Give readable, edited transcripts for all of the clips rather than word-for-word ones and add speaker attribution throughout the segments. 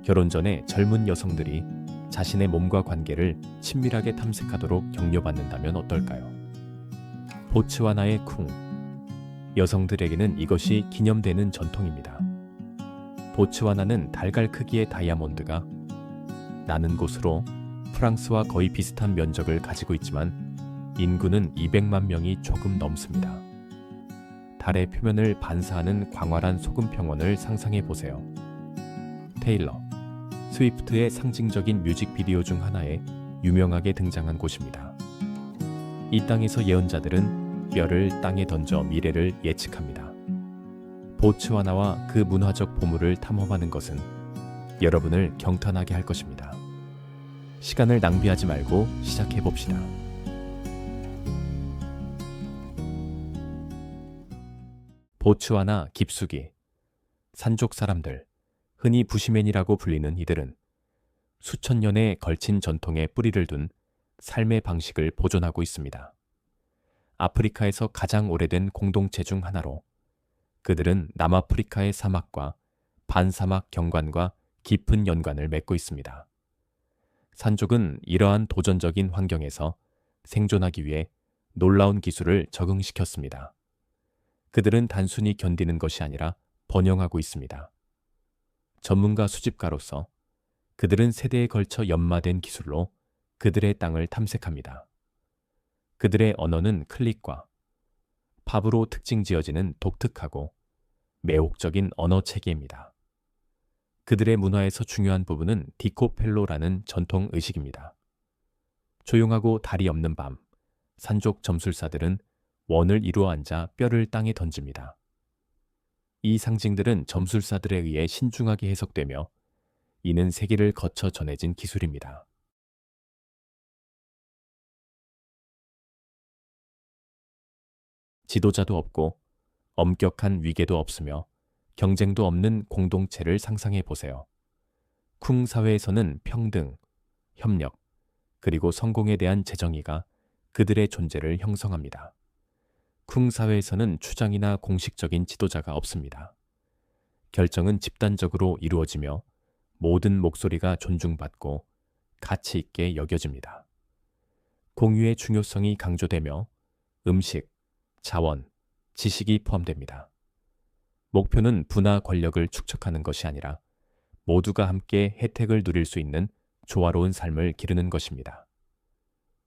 Speaker 1: 결혼 전에 젊은 여성들이 자신의 몸과 관계를 친밀하게 탐색하도록 격려받는다면 어떨까요? 보츠와나의 쿵. 여성들에게는 이것이 기념되는 전통입니다. 보츠와나는 달걀 크기의 다이아몬드가 나는 곳으로 프랑스와 거의 비슷한 면적을 가지고 있지만 인구는 200만 명이 조금 넘습니다. 달의 표면을 반사하는 광활한 소금 평원을 상상해 보세요. 테일러 스위프트의 상징적인 뮤직비디오 중 하나에 유명하게 등장한 곳입니다. 이 땅에서 예언자들은 뼈를 땅에 던져 미래를 예측합니다. 보츠와나와 그 문화적 보물을 탐험하는 것은 여러분을 경탄하게 할 것입니다. 시간을 낭비하지 말고 시작해 봅시다. 보츠와나 깊숙이. 산족 사람들, 흔히 부시맨이라고 불리는 이들은 수천 년에 걸친 전통에 뿌리를 둔 삶의 방식을 보존하고 있습니다. 아프리카에서 가장 오래된 공동체 중 하나로 그들은 남아프리카의 사막과 반사막 경관과 깊은 연관을 맺고 있습니다. 산족은 이러한 도전적인 환경에서 생존하기 위해 놀라운 기술을 적응시켰습니다. 그들은 단순히 견디는 것이 아니라 번영하고 있습니다. 전문가 수집가로서 그들은 세대에 걸쳐 연마된 기술로 그들의 땅을 탐색합니다. 그들의 언어는 클릭과 팝으로 특징 지어지는 독특하고 매혹적인 언어 체계입니다. 그들의 문화에서 중요한 부분은 디코펠로라는 전통 의식입니다. 조용하고 달이 없는 밤, 산족 점술사들은 원을 이루어 앉아 뼈를 땅에 던집니다. 이 상징들은 점술사들에 의해 신중하게 해석되며 이는 세계를 거쳐 전해진 기술입니다. 지도자도 없고 엄격한 위계도 없으며 경쟁도 없는 공동체를 상상해 보세요. 쿵 사회에서는 평등, 협력, 그리고 성공에 대한 재정의가 그들의 존재를 형성합니다. 쿵 사회에서는 추장이나 공식적인 지도자가 없습니다. 결정은 집단적으로 이루어지며 모든 목소리가 존중받고 가치 있게 여겨집니다. 공유의 중요성이 강조되며 음식, 자원, 지식이 포함됩니다. 목표는 부나 권력을 축적하는 것이 아니라 모두가 함께 혜택을 누릴 수 있는 조화로운 삶을 기르는 것입니다.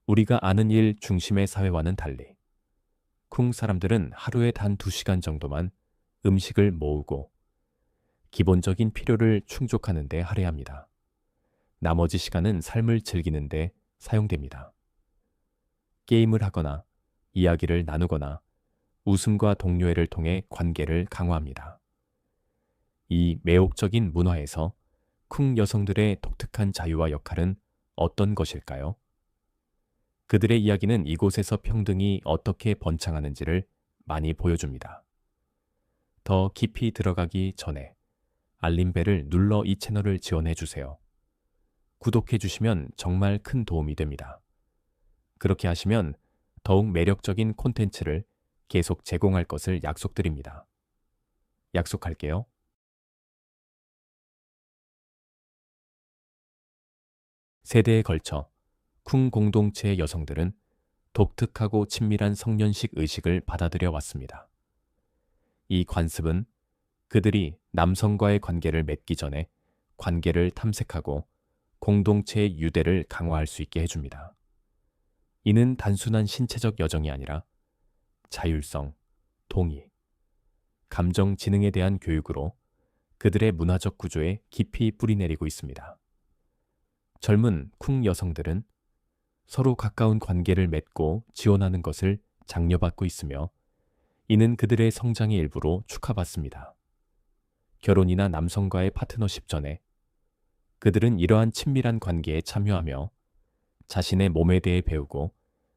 Speaker 1: 우리가 아는 일 중심의 사회와는 달리 쿵 사람들은 하루에 단 2시간 정도만 음식을 모으고 기본적인 필요를 충족하는 데 할애합니다. 나머지 시간은 삶을 즐기는 데 사용됩니다. 게임을 하거나 이야기를 나누거나 웃음과 동료애를 통해 관계를 강화합니다. 이 매혹적인 문화에서 쿵 여성들의 독특한 자유와 역할은 어떤 것일까요? 그들의 이야기는 이곳에서 평등이 어떻게 번창하는지를 많이 보여줍니다. 더 깊이 들어가기 전에 알림벨을 눌러 이 채널을 지원해 주세요. 구독해 주시면 정말 큰 도움이 됩니다. 그렇게 하시면 더욱 매력적인 콘텐츠를 계속 제공할 것을 약속드립니다. 약속할게요. 세대에 걸쳐 쿵 공동체의 여성들은 독특하고 친밀한 성년식 의식을 받아들여 왔습니다. 이 관습은 그들이 남성과의 관계를 맺기 전에 관계를 탐색하고 공동체의 유대를 강화할 수 있게 해줍니다. 이는 단순한 신체적 여정이 아니라 자율성, 동의, 감정 지능에 대한 교육으로 그들의 문화적 구조에 깊이 뿌리내리고 있습니다. 젊은 쿵 여성들은 서로 가까운 관계를 맺고 지원하는 것을 장려받고 있으며 이는 그들의 성장의 일부로 축하받습니다. 결혼이나 남성과의 파트너십 전에 그들은 이러한 친밀한 관계에 참여하며 자신의 몸에 대해 배우고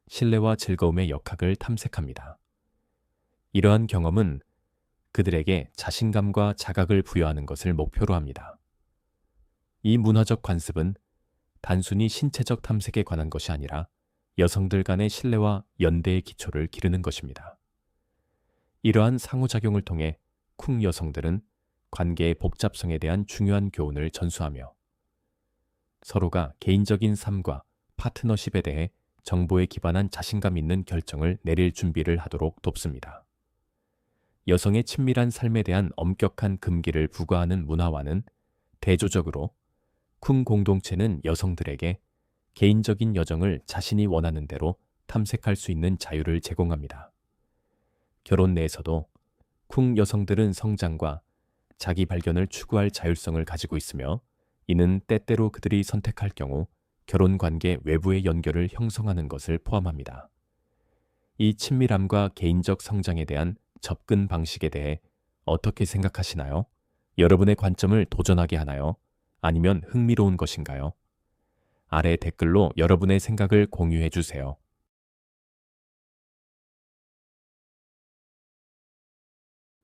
Speaker 1: 신뢰와 즐거움의 역학을 탐색합니다. 이러한 경험은 그들에게 자신감과 자각을 부여하는 것을 목표로 합니다. 이 문화적 관습은 단순히 신체적 탐색에 관한 것이 아니라 여성들 간의 신뢰와 연대의 기초를 기르는 것입니다. 이러한 상호작용을 통해 쿵 여성들은 관계의 복잡성에 대한 중요한 교훈을 전수하며 서로가 개인적인 삶과 파트너십에 대해 정보에 기반한 자신감 있는 결정을 내릴 준비를 하도록 돕습니다. 여성의 친밀한 삶에 대한 엄격한 금기를 부과하는 문화와는 대조적으로 쿵 공동체는 여성들에게 개인적인 여정을 자신이 원하는 대로 탐색할 수 있는 자유를 제공합니다. 결혼 내에서도 쿵 여성들은 성장과 자기 발견을 추구할 자율성을 가지고 있으며 이는 때때로 그들이 선택할 경우 결혼관계 외부의 연결을 형성하는 것을 포함합니다. 이 친밀함과 개인적 성장에 대한 접근 방식에 대해 어떻게 생각하시나요? 여러분의 관점을 도전하게 하나요? 아니면 흥미로운 것인가요? 아래 댓글로 여러분의 생각을 공유해 주세요.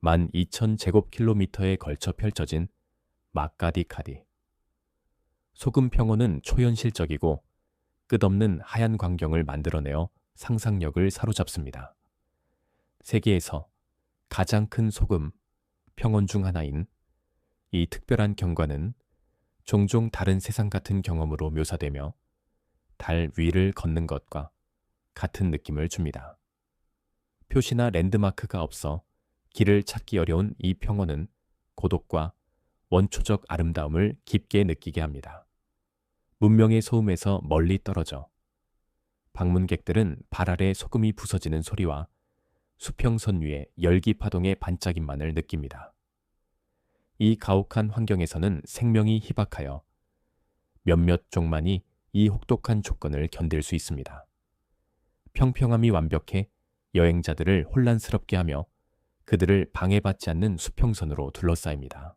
Speaker 1: 12,000제곱킬로미터에 걸쳐 펼쳐진 마카디카디. 소금 평원은 초현실적이고 끝없는 하얀 광경을 만들어내어 상상력을 사로잡습니다. 세계에서 가장 큰 소금 평원 중 하나인 이 특별한 경관은 종종 다른 세상 같은 경험으로 묘사되며 달 위를 걷는 것과 같은 느낌을 줍니다. 표시나 랜드마크가 없어 길을 찾기 어려운 이 평원은 고독과 원초적 아름다움을 깊게 느끼게 합니다. 문명의 소음에서 멀리 떨어져 방문객들은 발 아래 소금이 부서지는 소리와 수평선 위의 열기 파동의 반짝임만을 느낍니다. 이 가혹한 환경에서는 생명이 희박하여 몇몇 종만이 이 혹독한 조건을 견딜 수 있습니다. 평평함이 완벽해 여행자들을 혼란스럽게 하며 그들을 방해받지 않는 수평선으로 둘러싸입니다.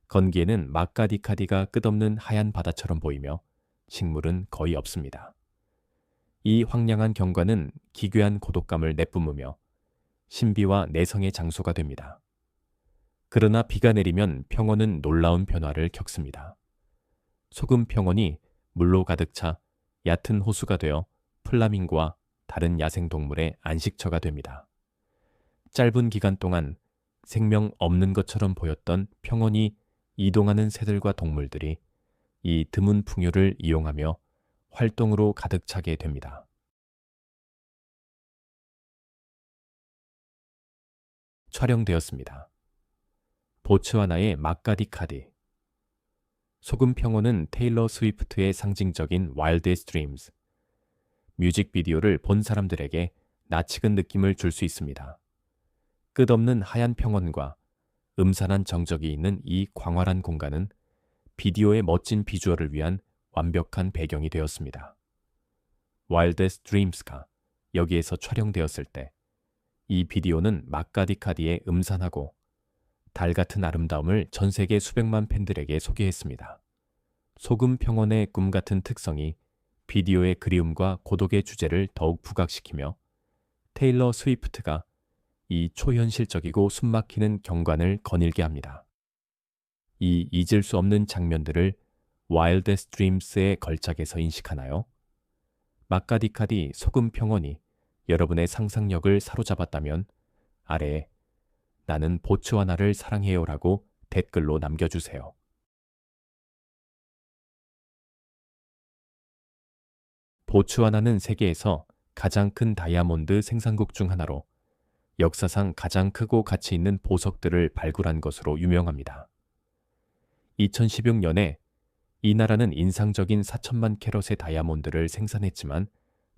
Speaker 1: 건기에는 마카디카디가 끝없는 하얀 바다처럼 보이며 식물은 거의 없습니다. 이 황량한 경관은 기괴한 고독감을 내뿜으며 신비와 내성의 장소가 됩니다. 그러나 비가 내리면 평원은 놀라운 변화를 겪습니다. 소금 평원이 물로 가득 차 얕은 호수가 되어 플라밍고와 다른 야생동물의 안식처가 됩니다. 짧은 기간 동안 생명 없는 것처럼 보였던 평원이 이동하는 새들과 동물들이 이 드문 풍요를 이용하며 활동으로 가득 차게 됩니다. 촬영되었습니다. 보츠와나의 마카디카디. 소금 평원은 테일러 스위프트의 상징적인 Wildest Dreams. 뮤직비디오를 본 사람들에게 낯익은 느낌을 줄 수 있습니다. 끝없는 하얀 평원과 음산한 정적이 있는 이 광활한 공간은 비디오의 멋진 비주얼을 위한 완벽한 배경이 되었습니다. Wildest Dreams가 여기에서 촬영되었을 때 이 비디오는 마카디카디의 음산하고 달 같은 아름다움을 전 세계 수백만 팬들에게 소개했습니다. 소금 평원의 꿈 같은 특성이 비디오의 그리움과 고독의 주제를 더욱 부각시키며 테일러 스위프트가 이 초현실적이고 숨막히는 경관을 거닐게 합니다. 이 잊을 수 없는 장면들을 Wildest Dreams의 걸작에서 인식하나요? 마카디카디 소금 평원이 여러분의 상상력을 사로잡았다면 아래에 나는 보츠와나를 사랑해요라고 댓글로 남겨주세요. 보츠와나는 세계에서 가장 큰 다이아몬드 생산국 중 하나로 역사상 가장 크고 가치 있는 보석들을 발굴한 것으로 유명합니다. 2016년에 이 나라는 인상적인 4천만 캐럿의 다이아몬드를 생산했지만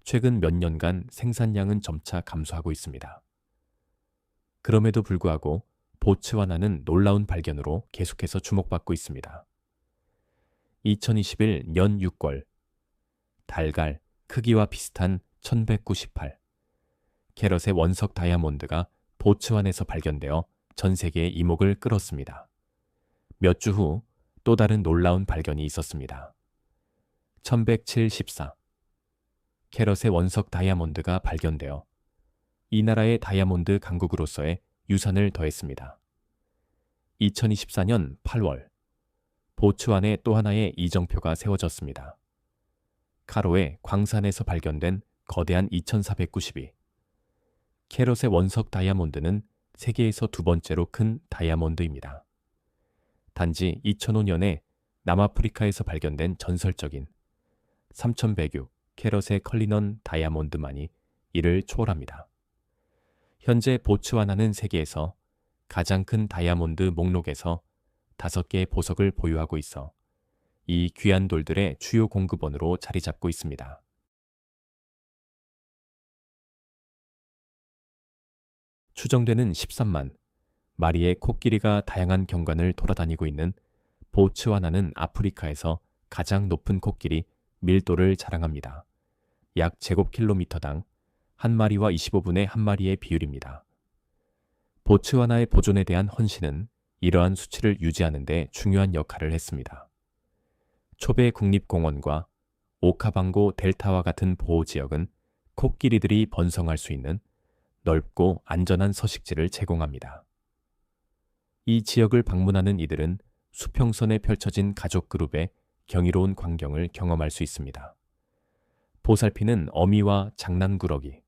Speaker 1: 최근 몇 년간 생산량은 점차 감소하고 있습니다. 그럼에도 불구하고 보츠와나는 놀라운 발견으로 계속해서 주목받고 있습니다. 2021년 6월 달걀 크기와 비슷한 1198 캐럿의 원석 다이아몬드가 보츠완에서 발견되어 전 세계의 이목을 끌었습니다. 몇 주 후 또 다른 놀라운 발견이 있었습니다. 1174 캐럿의 원석 다이아몬드가 발견되어 이 나라의 다이아몬드 강국으로서의 유산을 더했습니다. 2024년 8월 보츠완에 또 하나의 이정표가 세워졌습니다. 카로의 광산에서 발견된 거대한 2492 캐럿의 원석 다이아몬드는 세계에서 두 번째로 큰 다이아몬드입니다. 단지 2005년에 남아프리카에서 발견된 전설적인 3100유 캐럿의 컬리넌 다이아몬드만이 이를 초월합니다. 현재 보츠와나는 세계에서 가장 큰 다이아몬드 목록에서 5개의 보석을 보유하고 있어 이 귀한 돌들의 주요 공급원으로 자리 잡고 있습니다. 추정되는 13만 마리의 코끼리가 다양한 경관을 돌아다니고 있는 보츠와나는 아프리카에서 가장 높은 코끼리 밀도를 자랑합니다. 약 제곱킬로미터당 한 마리와 25분의 한 마리의 비율입니다. 보츠와나의 보존에 대한 헌신은 이러한 수치를 유지하는 데 중요한 역할을 했습니다. 초베 국립공원과 오카방고 델타와 같은 보호지역은 코끼리들이 번성할 수 있는 넓고 안전한 서식지를 제공합니다. 이 지역을 방문하는 이들은 수평선에 펼쳐진 가족 그룹의 경이로운 광경을 경험할 수 있습니다. 보살피는 어미와 장난꾸러기,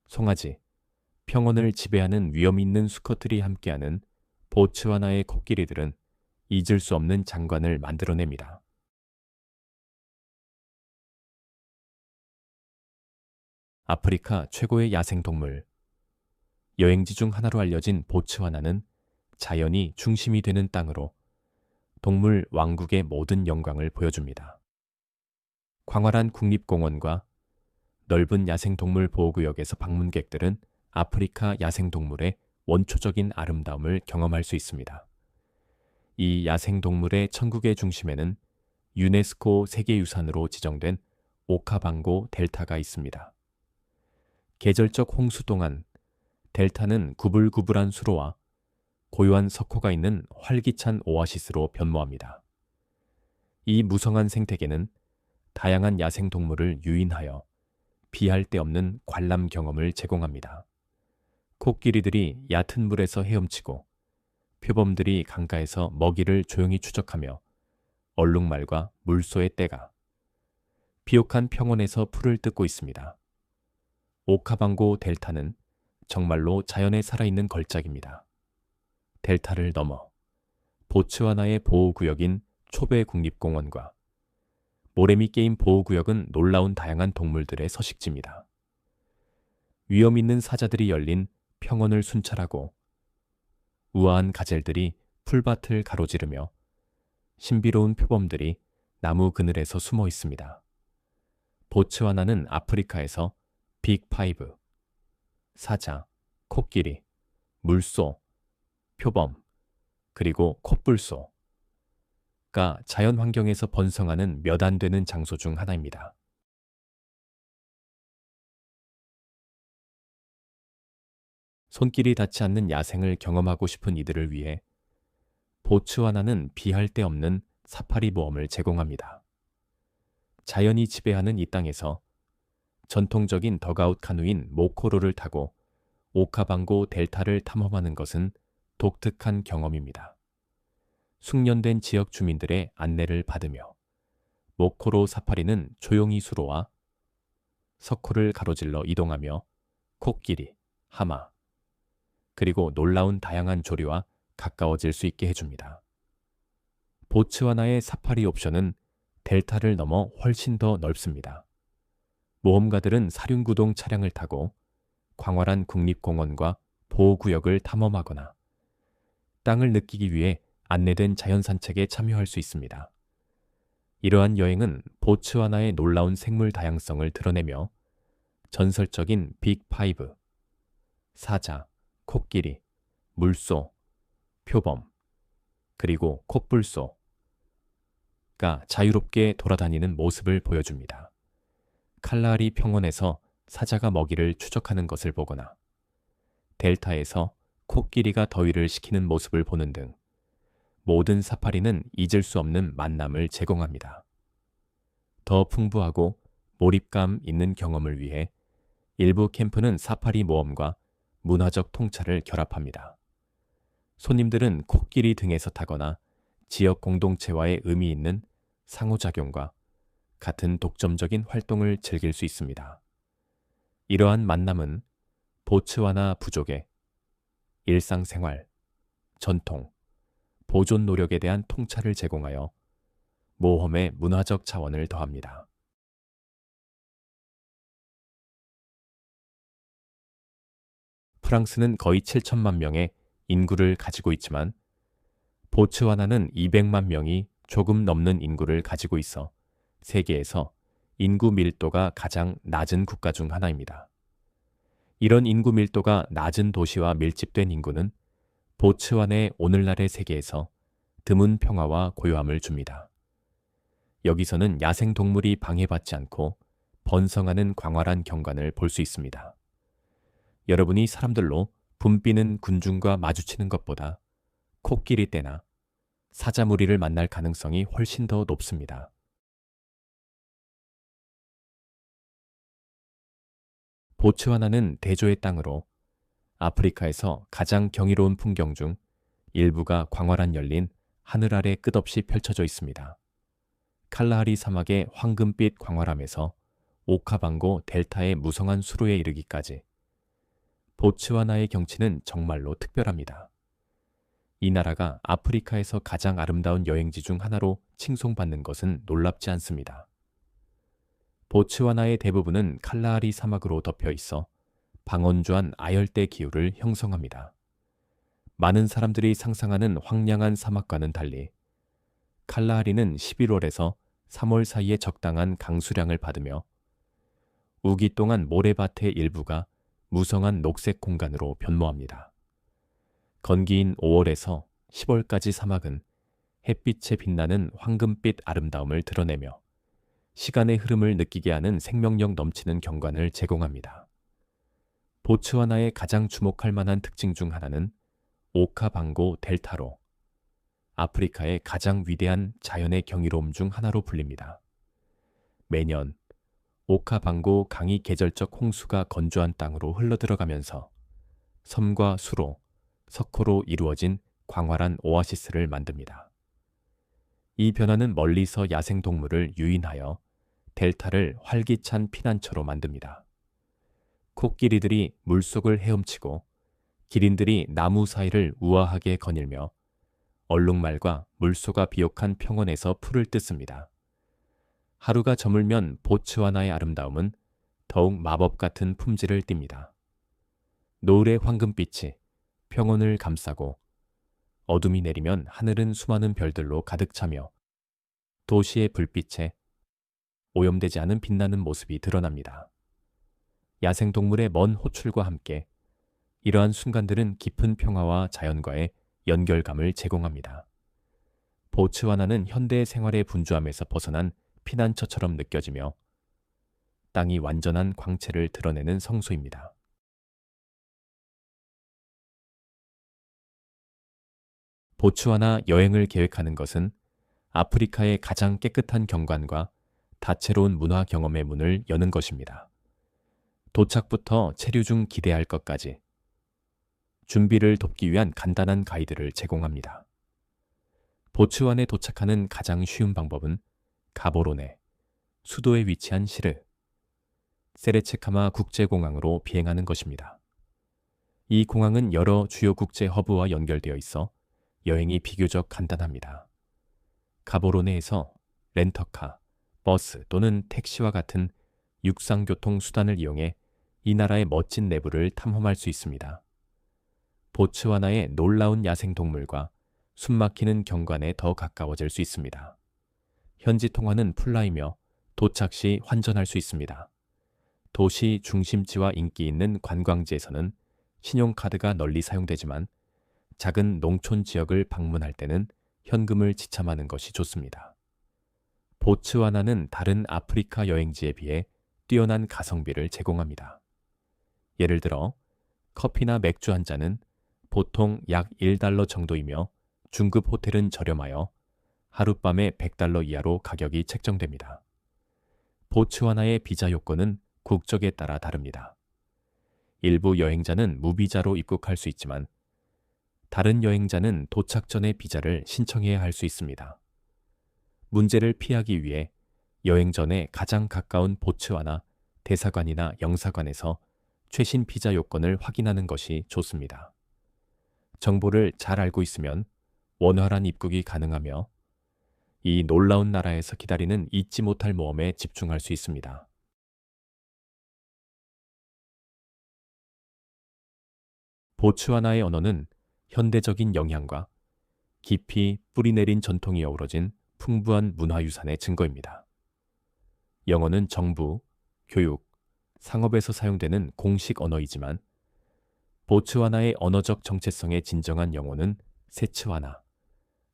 Speaker 1: 송아지, 평원을 지배하는 위험 있는 수컷들이 함께하는 보츠와나의 코끼리들은 잊을 수 없는 장관을 만들어냅니다. 아프리카 최고의 야생동물. 여행지 중 하나로 알려진 보츠와나는 자연이 중심이 되는 땅으로 동물 왕국의 모든 영광을 보여줍니다. 광활한 국립공원과 넓은 야생동물 보호구역에서 방문객들은 아프리카 야생동물의 원초적인 아름다움을 경험할 수 있습니다. 이 야생동물의 천국의 중심에는 유네스코 세계유산으로 지정된 오카방고 델타가 있습니다. 계절적 홍수 동안 델타는 구불구불한 수로와 고요한 석호가 있는 활기찬 오아시스로 변모합니다. 이 무성한 생태계는 다양한 야생동물을 유인하여 비할 데 없는 관람 경험을 제공합니다. 코끼리들이 얕은 물에서 헤엄치고 표범들이 강가에서 먹이를 조용히 추적하며 얼룩말과 물소의 떼가 비옥한 평원에서 풀을 뜯고 있습니다. 오카방고 델타는 정말로 자연에 살아있는 걸작입니다. 델타를 넘어 보츠와나의 보호구역인 초베 국립공원과 모래미 게임 보호구역은 놀라운 다양한 동물들의 서식지입니다. 위험 있는 사자들이 열린 평원을 순찰하고 우아한 가젤들이 풀밭을 가로지르며 신비로운 표범들이 나무 그늘에서 숨어 있습니다. 보츠와나는 아프리카에서 빅5, 사자, 코끼리, 물소, 표범, 그리고 콧불소가 자연 환경에서 번성하는 몇 안 되는 장소 중 하나입니다. 손길이 닿지 않는 야생을 경험하고 싶은 이들을 위해 보츠와나는 비할 데 없는 사파리 모험을 제공합니다. 자연이 지배하는 이 땅에서 전통적인 덕아웃 카누인 모코로를 타고 오카방고 델타를 탐험하는 것은 독특한 경험입니다. 숙련된 지역 주민들의 안내를 받으며 모코로 사파리는 조용히 수로와 석호를 가로질러 이동하며 코끼리, 하마, 그리고 놀라운 다양한 조류와 가까워질 수 있게 해줍니다. 보츠와나의 사파리 옵션은 델타를 넘어 훨씬 더 넓습니다. 모험가들은 사륜구동 차량을 타고 광활한 국립공원과 보호구역을 탐험하거나 땅을 느끼기 위해 안내된 자연산책에 참여할 수 있습니다. 이러한 여행은 보츠와나의 놀라운 생물 다양성을 드러내며 전설적인 빅5, 사자, 코끼리, 물소, 표범, 그리고 콧불소가 자유롭게 돌아다니는 모습을 보여줍니다. 칼라리 평원에서 사자가 먹이를 추적하는 것을 보거나 델타에서 코끼리가 더위를 식히는 모습을 보는 등 모든 사파리는 잊을 수 없는 만남을 제공합니다. 더 풍부하고 몰입감 있는 경험을 위해 일부 캠프는 사파리 모험과 문화적 통찰을 결합합니다. 손님들은 코끼리 등에서 타거나 지역 공동체와의 의미 있는 상호작용과 같은 독점적인 활동을 즐길 수 있습니다. 이러한 만남은 보츠와나 부족의 일상생활, 전통, 보존 노력에 대한 통찰을 제공하여 모험의 문화적 차원을 더합니다. 프랑스는 거의 7천만 명의 인구를 가지고 있지만 보츠와나는 200만 명이 조금 넘는 인구를 가지고 있어 세계에서 인구 밀도가 가장 낮은 국가 중 하나입니다. 이런 인구 밀도가 낮은 도시와 밀집된 인구는 보츠와나의 오늘날의 세계에서 드문 평화와 고요함을 줍니다. 여기서는 야생동물이 방해받지 않고 번성하는 광활한 경관을 볼 수 있습니다. 여러분이 사람들로 붐비는 군중과 마주치는 것보다 코끼리 떼나 사자무리를 만날 가능성이 훨씬 더 높습니다. 보츠와나는 대조의 땅으로 아프리카에서 가장 경이로운 풍경 중 일부가 광활한 열린 하늘 아래 끝없이 펼쳐져 있습니다. 칼라하리 사막의 황금빛 광활함에서 오카방고 델타의 무성한 수로에 이르기까지 보츠와나의 경치는 정말로 특별합니다. 이 나라가 아프리카에서 가장 아름다운 여행지 중 하나로 칭송받는 것은 놀랍지 않습니다. 보츠와나의 대부분은 칼라하리 사막으로 덮여 있어 방언주한 아열대 기후를 형성합니다. 많은 사람들이 상상하는 황량한 사막과는 달리 칼라하리는 11월에서 3월 사이에 적당한 강수량을 받으며 우기 동안 모래밭의 일부가 무성한 녹색 공간으로 변모합니다. 건기인 5월에서 10월까지 사막은 햇빛에 빛나는 황금빛 아름다움을 드러내며 시간의 흐름을 느끼게 하는 생명력 넘치는 경관을 제공합니다. 보츠와나의 가장 주목할 만한 특징 중 하나는 오카방고 델타로 아프리카의 가장 위대한 자연의 경이로움 중 하나로 불립니다. 매년 오카방고 강이 계절적 홍수가 건조한 땅으로 흘러들어가면서 섬과 수로, 석호로 이루어진 광활한 오아시스를 만듭니다. 이 변화는 멀리서 야생동물을 유인하여 델타를 활기찬 피난처로 만듭니다. 코끼리들이 물속을 헤엄치고 기린들이 나무 사이를 우아하게 거닐며 얼룩말과 물소가 비옥한 평원에서 풀을 뜯습니다. 하루가 저물면 보츠와나의 아름다움은 더욱 마법 같은 품질을 띱니다. 노을의 황금빛이 평원을 감싸고 어둠이 내리면 하늘은 수많은 별들로 가득 차며 도시의 불빛에 오염되지 않은 빛나는 모습이 드러납니다. 야생동물의 먼 호출과 함께 이러한 순간들은 깊은 평화와 자연과의 연결감을 제공합니다. 보츠와나는 현대의 생활의 분주함에서 벗어난 피난처처럼 느껴지며 땅이 완전한 광채를 드러내는 성소입니다. 보츠와나 여행을 계획하는 것은 아프리카의 가장 깨끗한 경관과 다채로운 문화 경험의 문을 여는 것입니다. 도착부터 체류 중 기대할 것까지 준비를 돕기 위한 간단한 가이드를 제공합니다. 보츠와나에 도착하는 가장 쉬운 방법은 가보로네, 수도에 위치한 시르, 세레체카마 국제공항으로 비행하는 것입니다. 이 공항은 여러 주요 국제 허브와 연결되어 있어 여행이 비교적 간단합니다. 가보로네에서 렌터카, 버스 또는 택시와 같은 육상교통 수단을 이용해 이 나라의 멋진 내부를 탐험할 수 있습니다. 보츠와나의 놀라운 야생동물과 숨막히는 경관에 더 가까워질 수 있습니다. 현지 통화는 풀라이며 도착 시 환전할 수 있습니다. 도시 중심지와 인기 있는 관광지에서는 신용카드가 널리 사용되지만 작은 농촌 지역을 방문할 때는 현금을 지참하는 것이 좋습니다. 보츠와나는 다른 아프리카 여행지에 비해 뛰어난 가성비를 제공합니다. 예를 들어 커피나 맥주 한 잔은 보통 약 1달러 정도이며 중급 호텔은 저렴하여 하룻밤에 100달러 이하로 가격이 책정됩니다. 보츠와나의 비자 요건은 국적에 따라 다릅니다. 일부 여행자는 무비자로 입국할 수 있지만 다른 여행자는 도착 전에 비자를 신청해야 할 수 있습니다. 문제를 피하기 위해 여행 전에 가장 가까운 보츠와나 대사관이나 영사관에서 최신 비자 요건을 확인하는 것이 좋습니다. 정보를 잘 알고 있으면 원활한 입국이 가능하며 이 놀라운 나라에서 기다리는 잊지 못할 모험에 집중할 수 있습니다. 보츠와나의 언어는 현대적인 영향과 깊이 뿌리내린 전통이 어우러진 풍부한 문화유산의 증거입니다. 영어는 정부, 교육, 상업에서 사용되는 공식 언어이지만 보츠와나의 언어적 정체성의 진정한 영혼은 세츠와나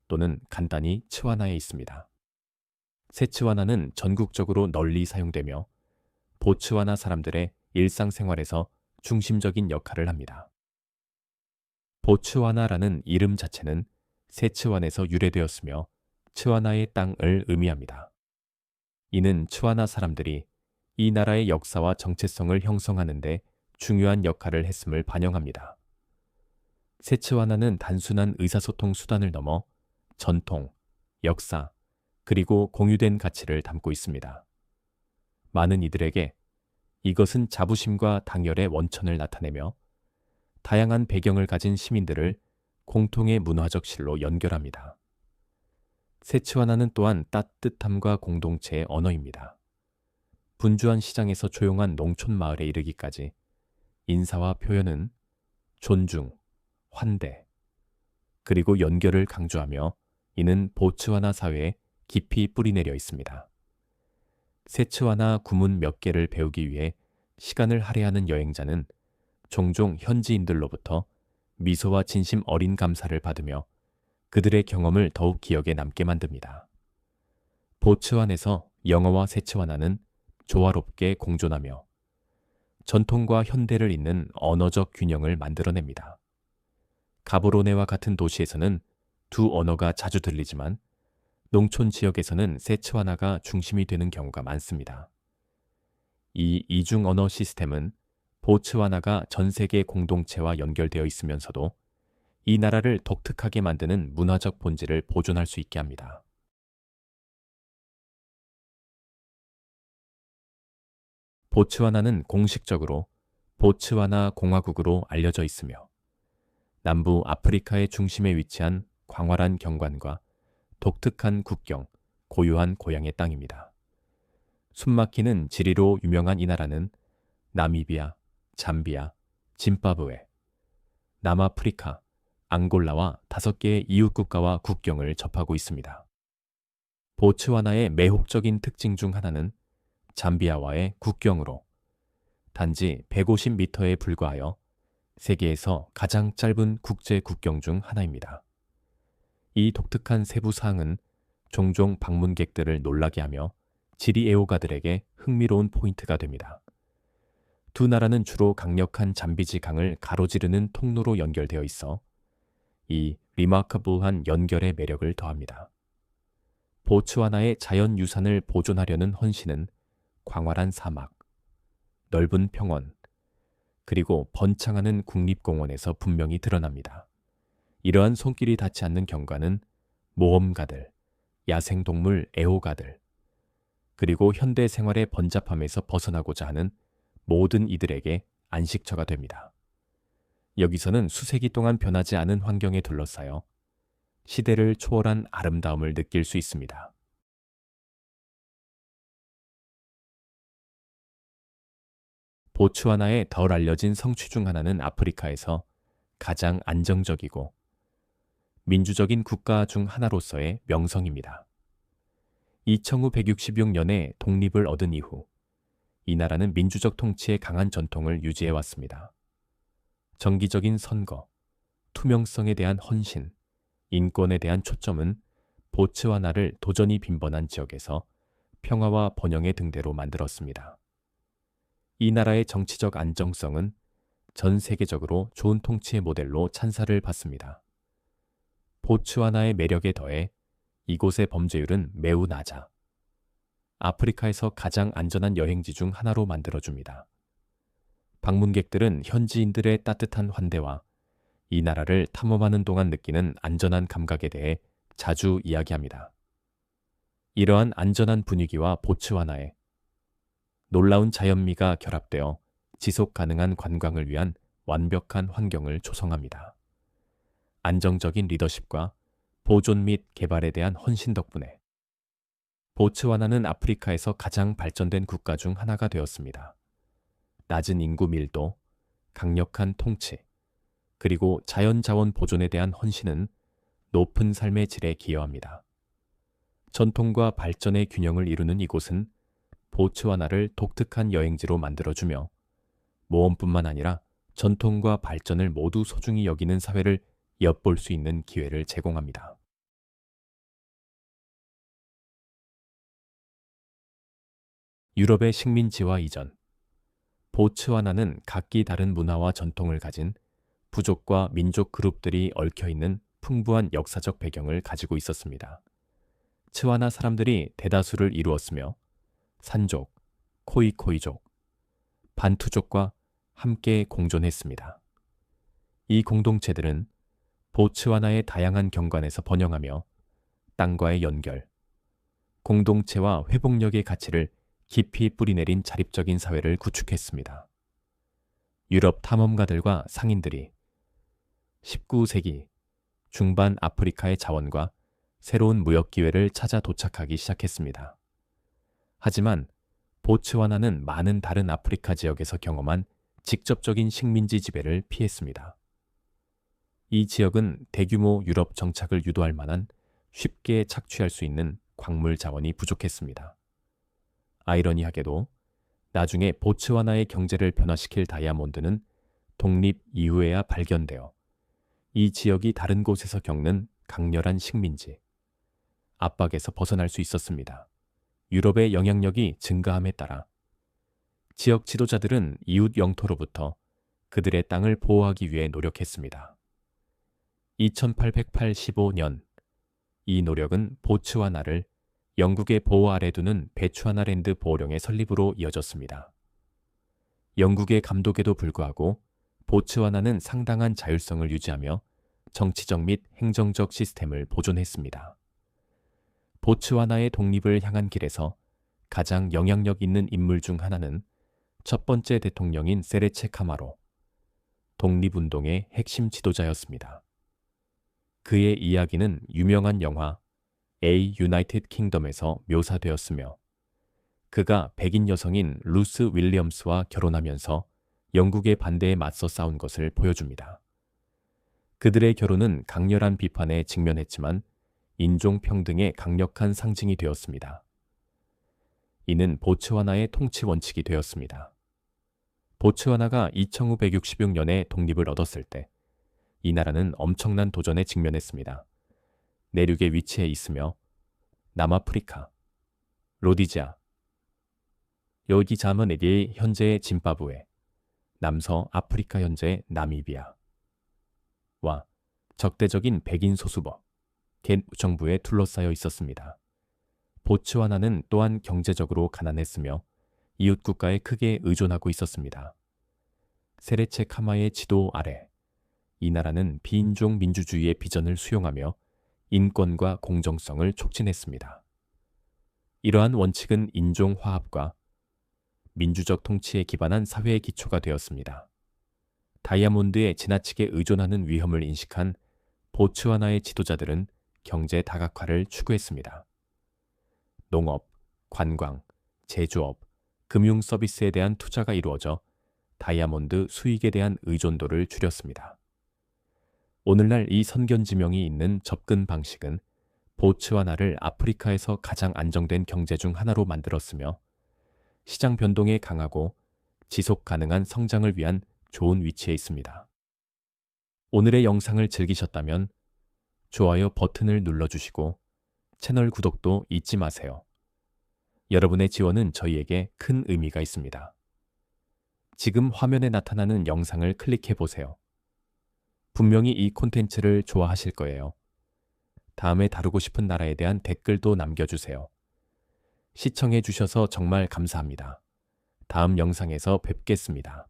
Speaker 1: 또는 간단히 츠와나에 있습니다. 세츠와나는 전국적으로 널리 사용되며 보츠와나 사람들의 일상생활에서 중심적인 역할을 합니다. 보츠와나라는 이름 자체는 세츠완에서 유래되었으며 츠와나의 땅을 의미합니다. 이는 츠와나 사람들이 이 나라의 역사와 정체성을 형성하는 데 중요한 역할을 했음을 반영합니다. 세츠와나는 단순한 의사소통 수단을 넘어 전통, 역사, 그리고 공유된 가치를 담고 있습니다. 많은 이들에게 이것은 자부심과 당열의 원천을 나타내며 다양한 배경을 가진 시민들을 공통의 문화적 실로 연결합니다. 세츠와나는 또한 따뜻함과 공동체의 언어입니다. 분주한 시장에서 조용한 농촌 마을에 이르기까지 인사와 표현은 존중, 환대, 그리고 연결을 강조하며 이는 보츠와나 사회에 깊이 뿌리내려 있습니다. 세츠와나 구문 몇 개를 배우기 위해 시간을 할애하는 여행자는 종종 현지인들로부터 미소와 진심 어린 감사를 받으며 그들의 경험을 더욱 기억에 남게 만듭니다. 보츠완에서 영어와 세츠와나는 조화롭게 공존하며 전통과 현대를 잇는 언어적 균형을 만들어냅니다. 가보로네와 같은 도시에서는 두 언어가 자주 들리지만 농촌 지역에서는 세츠와나가 중심이 되는 경우가 많습니다. 이 이중 언어 시스템은 보츠와나가 전 세계 공동체와 연결되어 있으면서도 이 나라를 독특하게 만드는 문화적 본질을 보존할 수 있게 합니다. 보츠와나는 공식적으로 보츠와나 공화국으로 알려져 있으며 남부 아프리카의 중심에 위치한 광활한 경관과 독특한 국경, 고유한 고향의 땅입니다. 숨막히는 지리로 유명한 이 나라는 나미비아, 잠비아, 짐바브웨, 남아프리카, 앙골라와 5개의 이웃 국가와 국경을 접하고 있습니다. 보츠와나의 매혹적인 특징 중 하나는 잠비아와의 국경으로 단지 150m에 불과하여 세계에서 가장 짧은 국제 국경 중 하나입니다. 이 독특한 세부 사항은 종종 방문객들을 놀라게 하며 지리 애호가들에게 흥미로운 포인트가 됩니다. 두 나라는 주로 강력한 잠비지 강을 가로지르는 통로로 연결되어 있어 이 리마커블한 연결의 매력을 더합니다. 보츠와나의 자연유산을 보존하려는 헌신은 광활한 사막, 넓은 평원, 그리고 번창하는 국립공원에서 분명히 드러납니다. 이러한 손길이 닿지 않는 경관은 모험가들, 야생동물 애호가들, 그리고 현대 생활의 번잡함에서 벗어나고자 하는 모든 이들에게 안식처가 됩니다. 여기서는 수세기 동안 변하지 않은 환경에 둘러싸여 시대를 초월한 아름다움을 느낄 수 있습니다. 보츠와나의 덜 알려진 성취 중 하나는 아프리카에서 가장 안정적이고 민주적인 국가 중 하나로서의 명성입니다. 2166년에 독립을 얻은 이후 이 나라는 민주적 통치의 강한 전통을 유지해 왔습니다. 정기적인 선거, 투명성에 대한 헌신, 인권에 대한 초점은 보츠와나를 도전이 빈번한 지역에서 평화와 번영의 등대로 만들었습니다. 이 나라의 정치적 안정성은 전 세계적으로 좋은 통치의 모델로 찬사를 받습니다. 보츠와나의 매력에 더해 이곳의 범죄율은 매우 낮아 아프리카에서 가장 안전한 여행지 중 하나로 만들어줍니다. 방문객들은 현지인들의 따뜻한 환대와 이 나라를 탐험하는 동안 느끼는 안전한 감각에 대해 자주 이야기합니다. 이러한 안전한 분위기와 보츠와나의 놀라운 자연미가 결합되어 지속 가능한 관광을 위한 완벽한 환경을 조성합니다. 안정적인 리더십과 보존 및 개발에 대한 헌신 덕분에 보츠와나는 아프리카에서 가장 발전된 국가 중 하나가 되었습니다. 낮은 인구 밀도, 강력한 통치, 그리고 자연자원 보존에 대한 헌신은 높은 삶의 질에 기여합니다. 전통과 발전의 균형을 이루는 이곳은 보츠와나를 독특한 여행지로 만들어주며 모험뿐만 아니라 전통과 발전을 모두 소중히 여기는 사회를 엿볼 수 있는 기회를 제공합니다. 유럽의 식민지화 이전, 보츠와나는 각기 다른 문화와 전통을 가진 부족과 민족 그룹들이 얽혀있는 풍부한 역사적 배경을 가지고 있었습니다. 츠와나 사람들이 대다수를 이루었으며 산족, 코이코이족, 반투족과 함께 공존했습니다. 이 공동체들은 보츠와나의 다양한 경관에서 번영하며 땅과의 연결, 공동체와 회복력의 가치를 깊이 뿌리내린 자립적인 사회를 구축했습니다. 유럽 탐험가들과 상인들이 19세기 중반 아프리카의 자원과 새로운 무역 기회를 찾아 도착하기 시작했습니다. 하지만 보츠와나는 많은 다른 아프리카 지역에서 경험한 직접적인 식민지 지배를 피했습니다. 이 지역은 대규모 유럽 정착을 유도할 만한 쉽게 착취할 수 있는 광물 자원이 부족했습니다. 아이러니하게도 나중에 보츠와나의 경제를 변화시킬 다이아몬드는 독립 이후에야 발견되어 이 지역이 다른 곳에서 겪는 강렬한 식민지, 압박에서 벗어날 수 있었습니다. 유럽의 영향력이 증가함에 따라 지역 지도자들은 이웃 영토로부터 그들의 땅을 보호하기 위해 노력했습니다. 2885년 이 노력은 보츠와나를 영국의 보호 아래 두는 베추아나랜드 보호령의 설립으로 이어졌습니다. 영국의 감독에도 불구하고 보츠와나는 상당한 자율성을 유지하며 정치적 및 행정적 시스템을 보존했습니다. 보츠와나의 독립을 향한 길에서 가장 영향력 있는 인물 중 하나는 첫 번째 대통령인 세레체 카마로, 독립운동의 핵심 지도자였습니다. 그의 이야기는 유명한 영화 A United Kingdom에서 묘사되었으며 그가 백인 여성인 루스 윌리엄스와 결혼하면서 영국의 반대에 맞서 싸운 것을 보여줍니다. 그들의 결혼은 강렬한 비판에 직면했지만 인종평등의 강력한 상징이 되었습니다. 이는 보츠와나의 통치 원칙이 되었습니다. 보츠와나가 2566년에 독립을 얻었을 때 이 나라는 엄청난 도전에 직면했습니다. 내륙에 위치해 있으며 남아프리카, 로디지아, 여기 자머네디의 현재의 짐바브웨, 남서 아프리카 현재의 나미비아와 적대적인 백인 소수법, 겐 정부에 둘러싸여 있었습니다. 보츠와나는 또한 경제적으로 가난했으며 이웃 국가에 크게 의존하고 있었습니다. 세레체 카마의 지도 아래 이 나라는 비인종 민주주의의 비전을 수용하며 인권과 공정성을 촉진했습니다. 이러한 원칙은 인종 화합과 민주적 통치에 기반한 사회의 기초가 되었습니다. 다이아몬드에 지나치게 의존하는 위험을 인식한 보츠와나의 지도자들은 경제 다각화를 추구했습니다. 농업, 관광, 제조업, 금융 서비스에 대한 투자가 이루어져 다이아몬드 수익에 대한 의존도를 줄였습니다. 오늘날 이 선견지명이 있는 접근 방식은 보츠와나를 아프리카에서 가장 안정된 경제 중 하나로 만들었으며 시장 변동에 강하고 지속 가능한 성장을 위한 좋은 위치에 있습니다. 오늘의 영상을 즐기셨다면 좋아요 버튼을 눌러주시고 채널 구독도 잊지 마세요. 여러분의 지원은 저희에게 큰 의미가 있습니다. 지금 화면에 나타나는 영상을 클릭해 보세요. 분명히 이 콘텐츠를 좋아하실 거예요. 다음에 다루고 싶은 나라에 대한 댓글도 남겨주세요. 시청해 주셔서 정말 감사합니다. 다음 영상에서 뵙겠습니다.